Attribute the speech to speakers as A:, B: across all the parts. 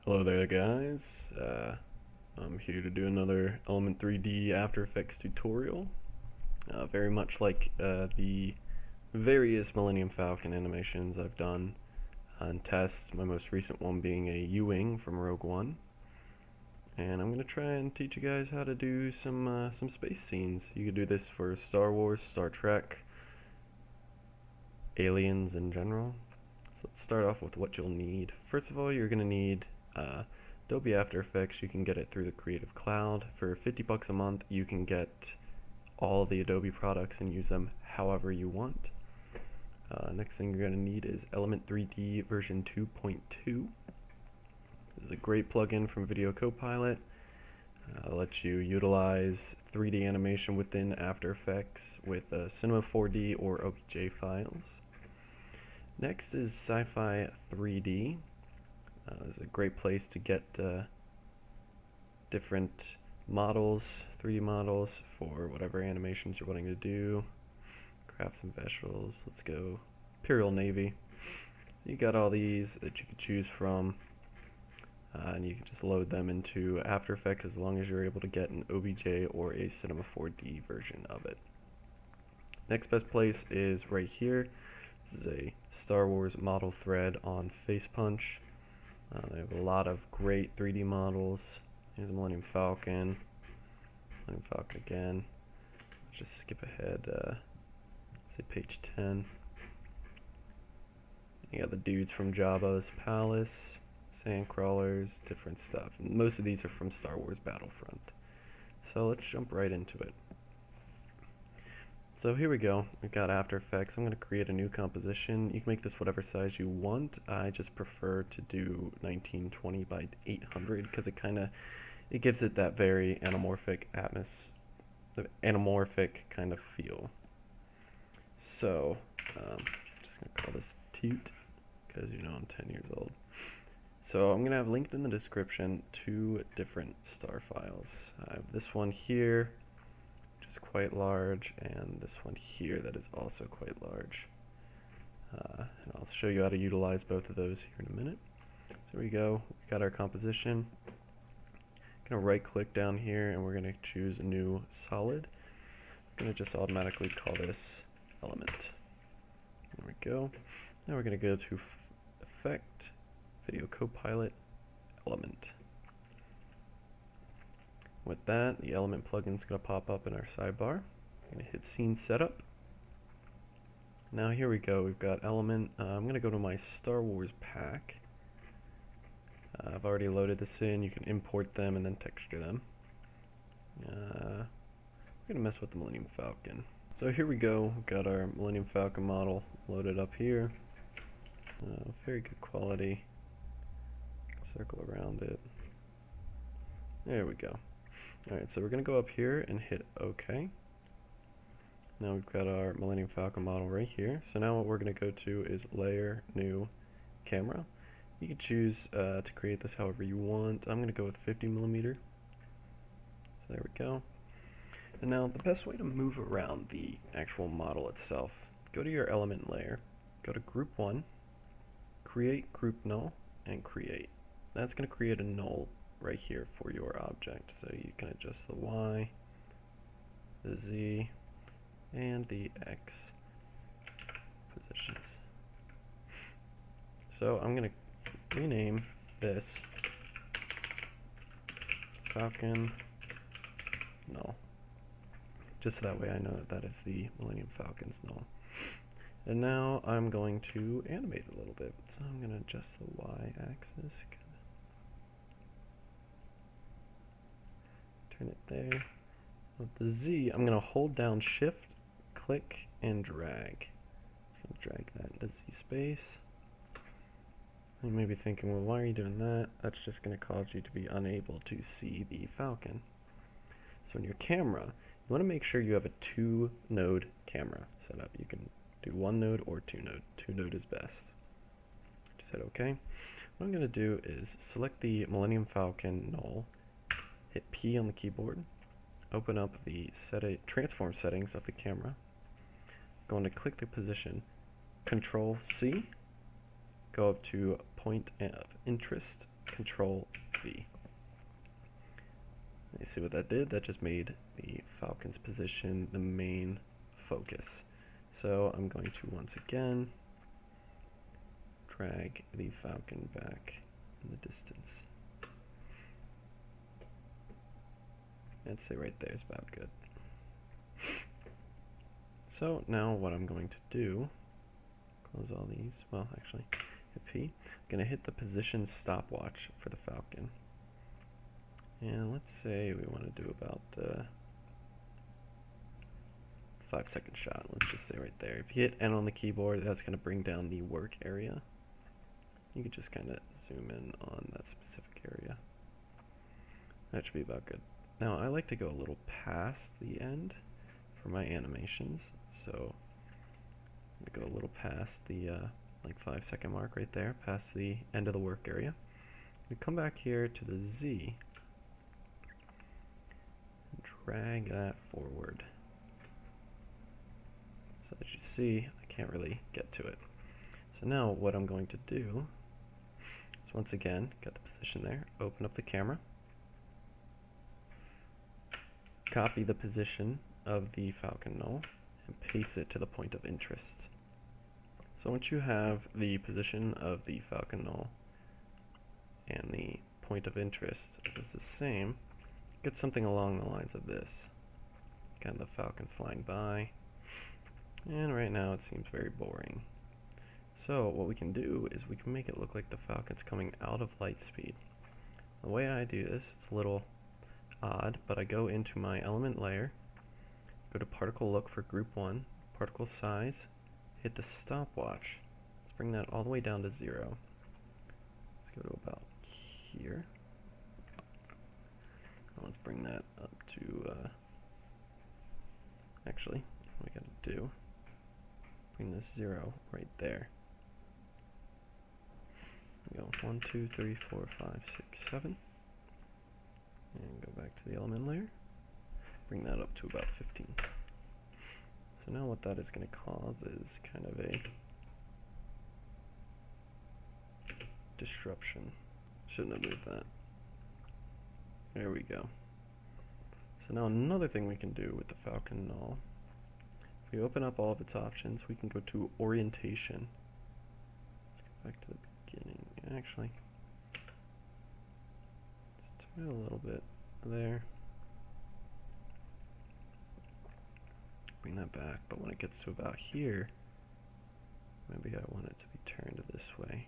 A: Hello there guys, I'm here to do another Element 3D After Effects tutorial. Very much like the various Millennium Falcon animations I've done on tests, my most recent one being a U-Wing from Rogue One. And I'm going to try and teach you guys how to do some space scenes. You could do this for Star Wars, Star Trek, aliens in general. So let's start off with what you'll need. First of all, you're going to need Adobe After Effects. You can get it through the Creative Cloud. For 50 bucks a month, you can get all the Adobe products and use them however you want. Next thing you're going to need is Element 3D version 2.2. This is a great plugin from Video Copilot. Lets you utilize 3D animation within After Effects with Cinema 4D or OBJ files. Next is Sci-Fi 3D. This is a great place to get different models, 3D models for whatever animations you're wanting to do. Craft some vegetables. Let's go Imperial Navy. You got all these that you can choose from, and you can just load them into After Effects as long as you're able to get an OBJ or a Cinema 4D version of it. Next best place is right here. This is a Star Wars model thread on FacePunch. They have a lot of great 3D models. Here's Millennium Falcon. Millennium Falcon again. Let's just skip ahead. Say page 10. You got the dudes from Jabba's Palace, Sandcrawlers, different stuff. And most of these are from Star Wars Battlefront. So let's jump right into it. So here we go. We've got After Effects. I'm going to create a new composition. You can make this whatever size you want. I just prefer to do 1920 by 800 because it gives it that very anamorphic anamorphic kind of feel. So I'm just going to call this Toot because I'm 10 years old. So I'm going to have linked in the description 2 different star files. I have this one here, which is quite large, and this one here that is also quite large. And I'll show you how to utilize both of those here in a minute. So here we go. We've got our composition. I'm going to right click down here and we're going to choose a new solid. I'm going to just automatically call this element. There we go. Now we're going to go to Effect, Video Copilot, Element. With that, the element plugin is going to pop up in our sidebar. I'm going to hit Scene Setup. Now here we go. We've got element. I'm going to go to my Star Wars pack. I've already loaded this in. You can import them and then texture them. We're going to mess with the Millennium Falcon. So here we go. We've got our Millennium Falcon model loaded up here. Very good quality. Circle around it. There we go. Alright, so we're going to go up here and hit OK. Now we've got our Millennium Falcon model right here. So now what we're going to go to is Layer, New, Camera. You can choose to create this however you want. I'm going to go with 50mm. So there we go. And now the best way to move around the actual model itself, go to your element layer, go to Group 1, Create Group Null, and Create. That's going to create a null right here for your object. So you can adjust the Y, the Z, and the X positions. So I'm going to rename this Falcon Null, just so that way I know that that is the Millennium Falcon's null. And now I'm going to animate a little bit. So I'm going to adjust the Y axis. Turn it there. With the Z, I'm going to hold down Shift, click, and drag. Just going to drag that into Z space. You may be thinking, well, why are you doing that? That's just going to cause you to be unable to see the Falcon. So in your camera, you want to make sure you have a 2-node camera set up. You can do 1 node or 2 node. 2 node is best. Just hit OK. What I'm going to do is select the Millennium Falcon null, hit P on the keyboard, open up the transform settings of the camera, going to click the position, Control C, go up to point of interest, Control V. You see what that did? That just made the Falcon's position the main focus. So I'm going to once again drag the Falcon back in the distance. I'd say right there is about good. So now what I'm going to do, close all these, well actually, hit P. I'm going to hit the position stopwatch for the Falcon. And let's say we want to do about 5-second shot. Let's just say right there. If you hit N on the keyboard, that's going to bring down the work area. You can just kind of zoom in on that specific area. That should be about good. Now I like to go a little past the end for my animations, so I'm going to go a little past the like 5-second mark right there, past the end of the work area. We come back here to the Z and drag that forward. So as you see, I can't really get to it. So now what I'm going to do is once again, get the position there, open up the camera, copy the position of the Falcon null, and paste it to the point of interest. So once you have the position of the Falcon null and the point of interest is the same, get something along the lines of this. Kind of the Falcon flying by, and right now it seems very boring. So what we can do is we can make it look like the Falcon's coming out of light speed. The way I do this, it's a little odd, but I go into my element layer, go to particle look for group 1, particle size, hit the stopwatch. Let's bring that all the way down to 0. Let's go to about here. Now let's bring that up to, actually, what I gotta do, bring this 0 right there. We go 1, 2, 3, 4, 5, 6, 7. And go back to the element layer. Bring that up to about 15. So now what that is going to cause is kind of a disruption. Shouldn't have moved that. There we go. So now another thing we can do with the Falcon null, if we open up all of its options, we can go to orientation. Let's go back to the beginning. Actually, let's turn it a little bit there. Bring that back, but when it gets to about here, maybe I want it to be turned this way.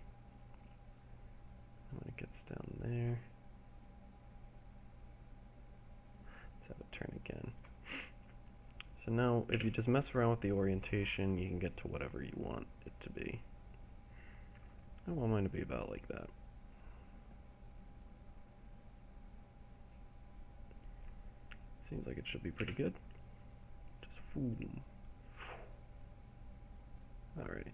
A: And when it gets down there, let's have it turn again. So now, if you just mess around with the orientation, you can get to whatever you want it to be. I want mine to be about like that. Seems like it should be pretty good. Just boom. Alright.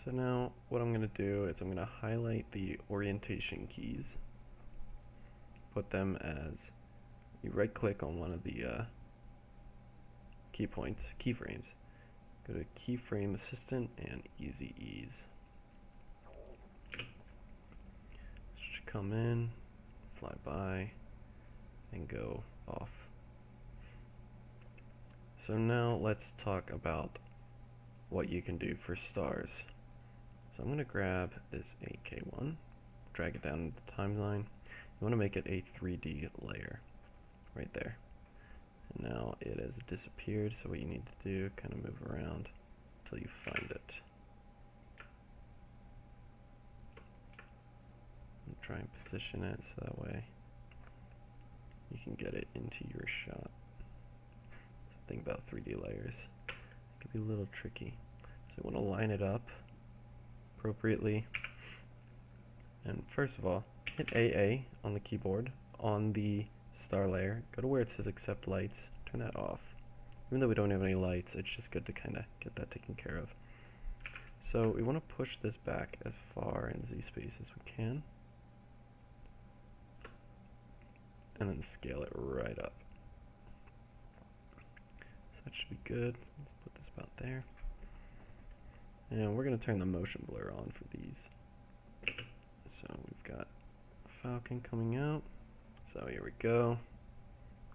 A: So now what I'm going to do is I'm going to highlight the orientation keys. Put them as, you right click on one of the keyframes. Go to keyframe assistant and easy ease. This should come in, fly by, and go off. So now let's talk about what you can do for stars. So I'm going to grab this 8K one, drag it down into the timeline. You want to make it a 3D layer right there. And now it has disappeared, so what you need to do, kind of move around until you find it. And try and position it so that way you can get it into your shot. So think about 3D layers. It can be a little tricky. So you want to line it up appropriately. And first of all, hit AA on the keyboard on the star layer. Go to where it says accept lights. Turn that off. Even though we don't have any lights, it's just good to kind of get that taken care of. So we want to push this back as far in Z space as we can. And then scale it right up. So that should be good. Let's put this about there. And we're going to turn the motion blur on for these. So got a falcon coming out. So here we go.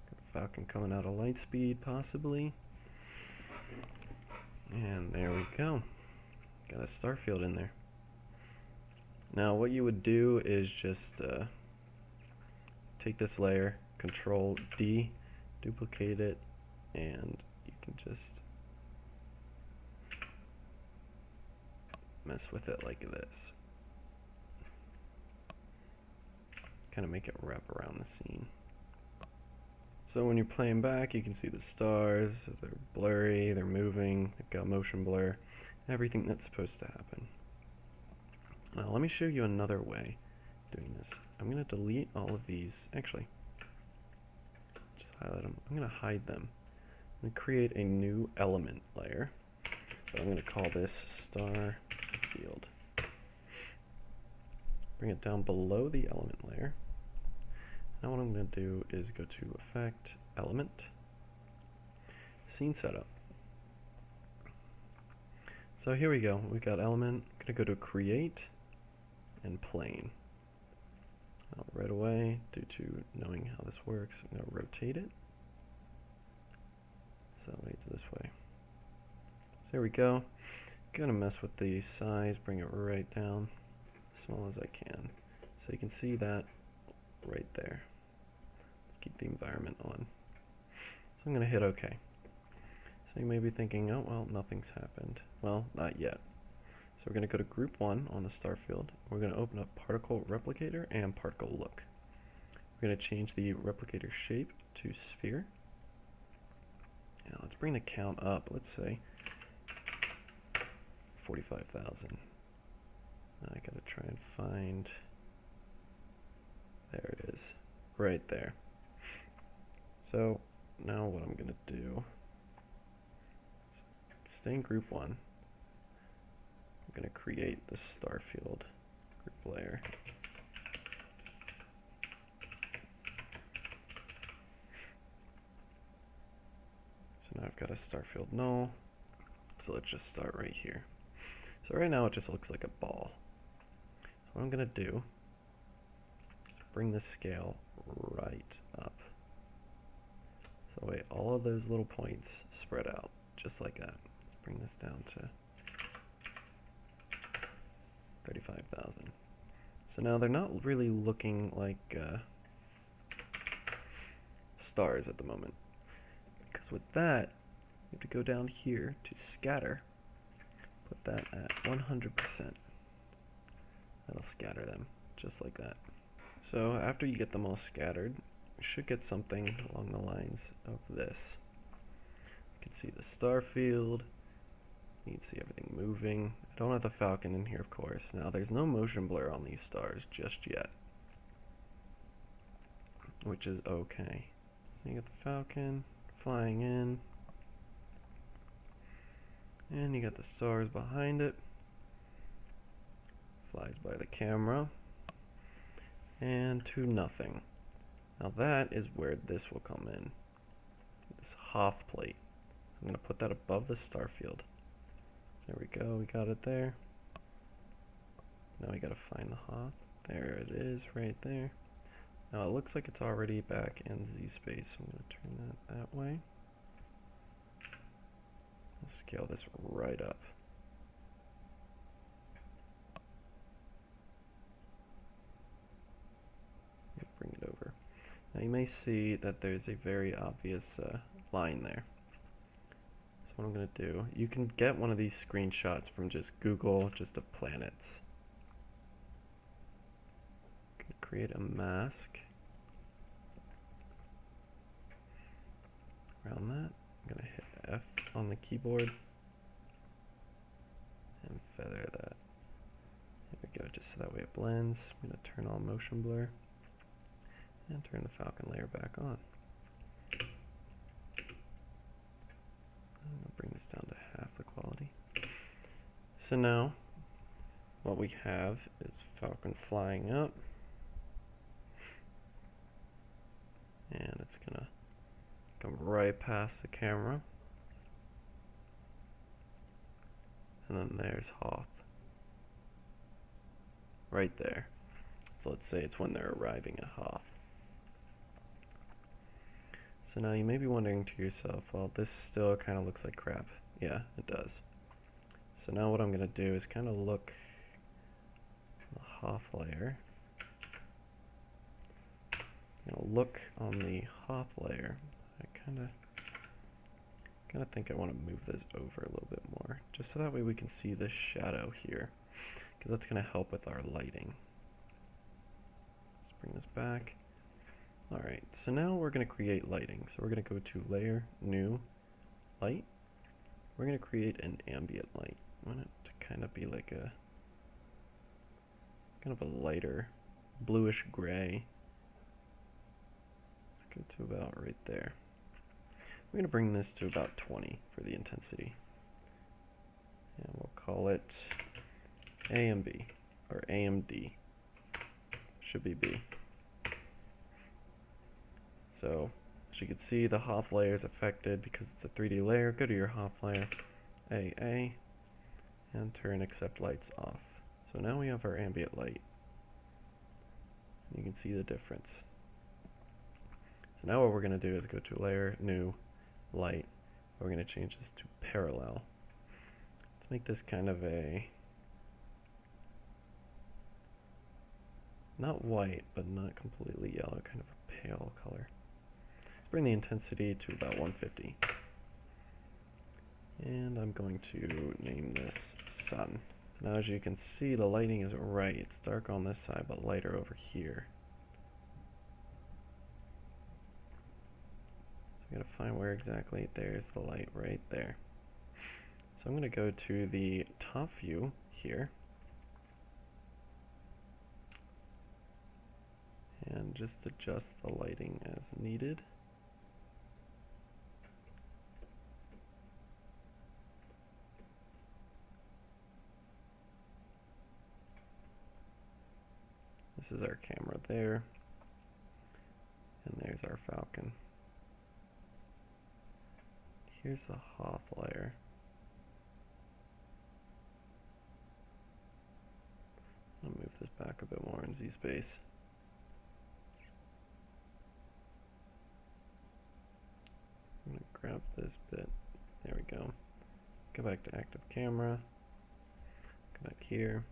A: Got the falcon coming out of light speed, possibly. And there we go. Got a star field in there. Now what you would do is just take this layer, Control D, duplicate it, and you can just mess with it like this. Kind of make it wrap around the scene. So when you're playing back, you can see the stars. They're blurry, they're moving, they've got motion blur, everything that's supposed to happen. Now let me show you another way of doing this. I'm going to delete all of these. Actually, just highlight them. I'm going to hide them. I'm going to create a new element layer. So I'm going to call this star field. Bring it down below the element layer. Now what I'm going to do is go to Effect, Element, Scene Setup. So here we go. We got element. I'm going to go to Create and Plane. Right away, due to knowing how this works, I'm going to rotate it. So it's this way. So here we go. Gonna mess with the size, bring it right down, as small as I can. So you can see that right there. Let's keep the environment on. So I'm gonna hit OK. So you may be thinking, oh well, nothing's happened. Well, not yet. So we're gonna go to Group 1 on the star field. We're gonna open up Particle Replicator and Particle Look. We're gonna change the replicator shape to Sphere. Now let's bring the count up. Let's say 45,000. I gotta try and find. There it is, right there. So now what I'm gonna do, stay in Group 1. I'm gonna create the star field group layer. So now I've got a star field null. So let's just start right here. So right now it just looks like a ball. So what I'm gonna do is bring the scale right up. So that way all of those little points spread out just like that. Let's bring this down to 35,000. So now they're not really looking like stars at the moment. Because with that, you have to go down here to scatter. Put that at 100%. That'll scatter them, just like that. So after you get them all scattered, you should get something along the lines of this. You can see the star field. You can see everything moving. I don't have the falcon in here, of course. Now there's no motion blur on these stars just yet, which is okay. So you got the falcon flying in. And you got the stars behind it. Flies by the camera. And to nothing. Now that is where this will come in. This Hoth plate. I'm going to put that above the star field. There we go, we got it there. Now we got to find the Hoth. There it is, right there. Now it looks like it's already back in Z space. I'm going to turn that way. Scale this right up. Bring it over. Now you may see that there's a very obvious line there. So what I'm going to do, you can get one of these screenshots from just Google, just of planets. I'm going to create a mask around that. I'm going to hit F on the keyboard and feather that. There we go, just so that way it blends. I'm going to turn on motion blur and turn the falcon layer back on. I'm going to bring this down to half the quality. So now what we have is falcon flying up, and it's going to come right past the camera. And then there's Hoth. Right there. So let's say it's when they're arriving at Hoth. So now you may be wondering to yourself, well, this still kind of looks like crap. Yeah, it does. So now what I'm going to do is kind of look the Hoth layer. Look on the Hoth layer. I kind of think I want to move this over a little bit more, just so that way we can see the shadow here, because that's going to help with our lighting. Let's bring this back. Alright, so now we're going to create lighting. So we're going to go to Layer, New, Light. We're going to create an ambient light. I want it to kind of be like a kind of a lighter bluish gray. Let's go to about right there. We're going to bring this to about 20 for the intensity. And we'll call it AMB, or AMD. Should be B. So, as you can see, the Hoth layer is affected because it's a 3D layer. Go to your Hoth layer, AA, and turn Accept Lights off. So now we have our ambient light. You can see the difference. So now what we're going to do is go to Layer, New, Light. We're going to change this to Parallel. Let's make this kind of a, not white, but not completely yellow, kind of a pale color. Let's bring the intensity to about 150. And I'm going to name this Sun. So now as you can see, the lighting is right. It's dark on this side, but lighter over here. So I'm going to find where exactly, there's the light right there. So I'm going to go to the top view here. And just adjust the lighting as needed. This is our camera there, and there's our Falcon. Here's the Hoth layer. I'll move this back a bit more in Z space. I'm going to grab this bit. There we go. Go back to active camera. Go back here.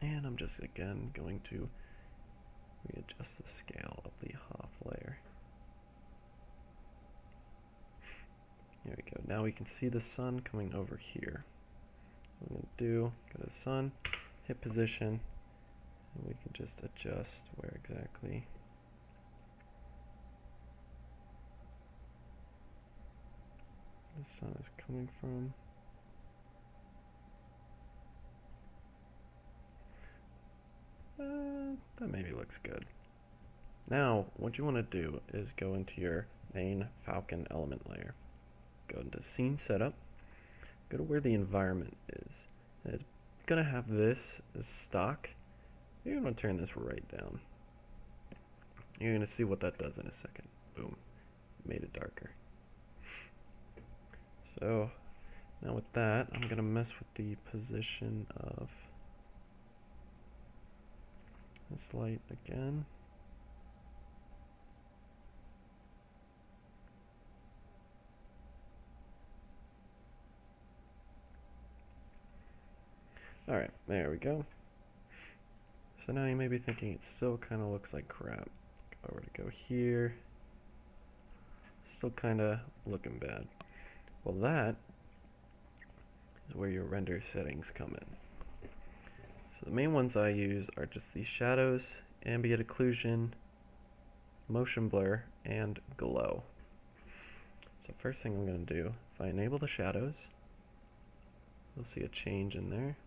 A: And I'm just again going to readjust the scale of the Hoth layer. There we go. Now we can see the sun coming over here. What I'm going to do, go to sun, hit position, and we can just adjust where exactly the sun is coming from. That maybe looks good. Now, what you want to do is go into your main Falcon element layer. Go into Scene Setup. Go to where the environment is. And it's going to have this as stock. You're going to turn this right down. You're going to see what that does in a second. Boom. Made it darker. So, now with that, I'm going to mess with the position of this light again. Alright, there we go. So now you may be thinking it still kind of looks like crap. If I were to go here, still kind of looking bad. Well, that is where your render settings come in. So the main ones I use are just the shadows, ambient occlusion, motion blur, and glow. So first thing I'm going to do, if I enable the shadows, you'll see a change in there.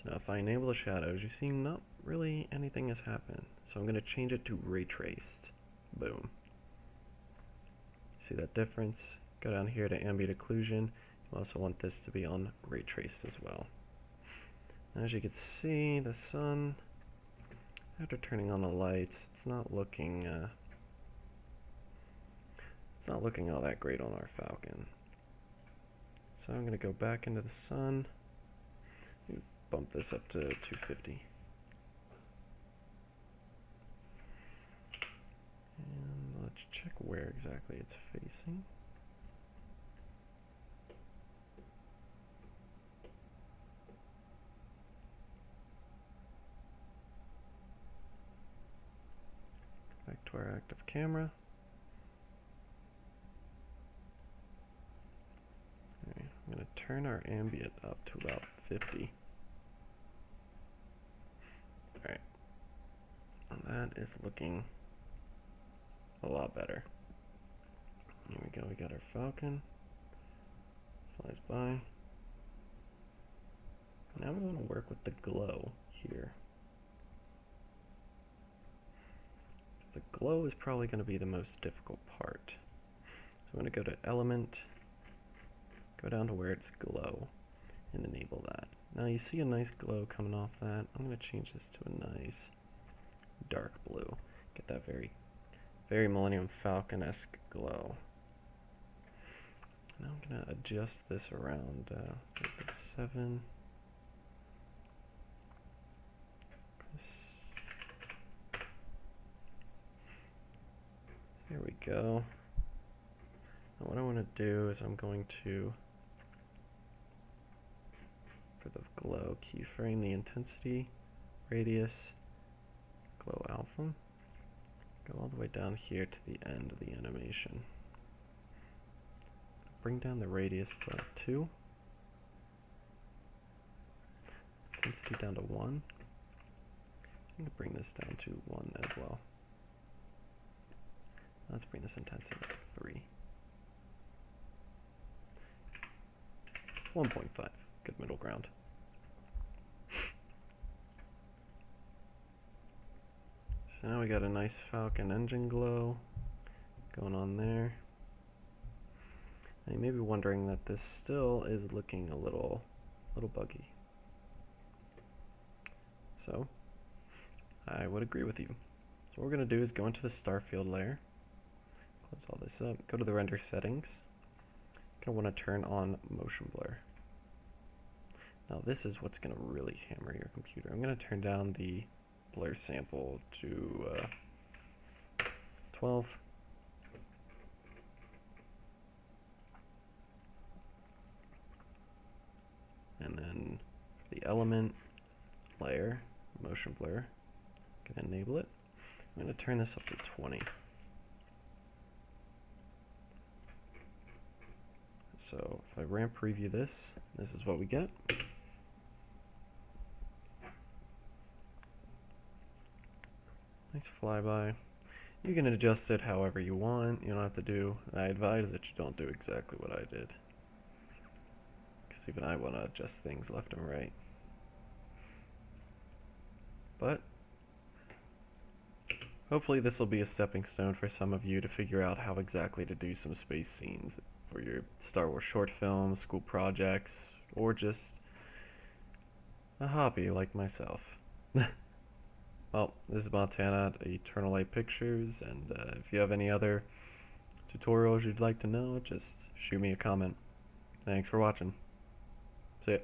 A: So now if I enable the shadows, you see not really anything has happened. So I'm going to change it to ray traced. Boom. See that difference? Go down here to ambient occlusion. You also want this to be on ray traced as well. As you can see, the sun, after turning on the lights, it's not looking all that great on our Falcon. So I'm going to go back into the sun, bump this up to 250. And let's check where exactly it's facing. Back to our active camera. Okay, I'm going to turn our ambient up to about 50. Alright, and that is looking a lot better. Here we go, we got our Falcon. Flies by. Now we want to work with the glow here. The glow is probably going to be the most difficult part. So I'm going to go to Element, go down to where it's glow, and enable that. Now you see a nice glow coming off that. I'm going to change this to a nice dark blue. Get that very, very Millennium Falcon-esque glow. Now I'm going to adjust this around, let's make this 7. There we go. Now what I want to do is I'm going to, for the glow, keyframe the intensity, radius, glow alpha. Go all the way down here to the end of the animation. Bring down the radius to 2. Intensity down to 1. I'm going to bring this down to 1 as well. Let's bring this intensity to 3. 1.5. Good middle ground. So now we got a nice Falcon engine glow going on there. And you may be wondering that this still is looking a little buggy. So I would agree with you. So what we're going to do is go into the Starfield layer. Close all this up, go to the render settings. You're going to want to turn on motion blur. Now this is what's going to really hammer your computer. I'm going to turn down the blur sample to 12. And then for the element layer, motion blur, I'm going to enable it. I'm going to turn this up to 20. So if I ramp preview this, this is what we get. Nice flyby. You can adjust it however you want. You don't have to do, I advise that you don't do exactly what I did. Because even I want to adjust things left and right. But hopefully this will be a stepping stone for some of you to figure out how exactly to do some space scenes for your Star Wars short films, school projects, or just a hobby like myself. Well, this is Montana at Eternal Light Pictures, and if you have any other tutorials you'd like to know, just shoot me a comment. Thanks for watching. See ya.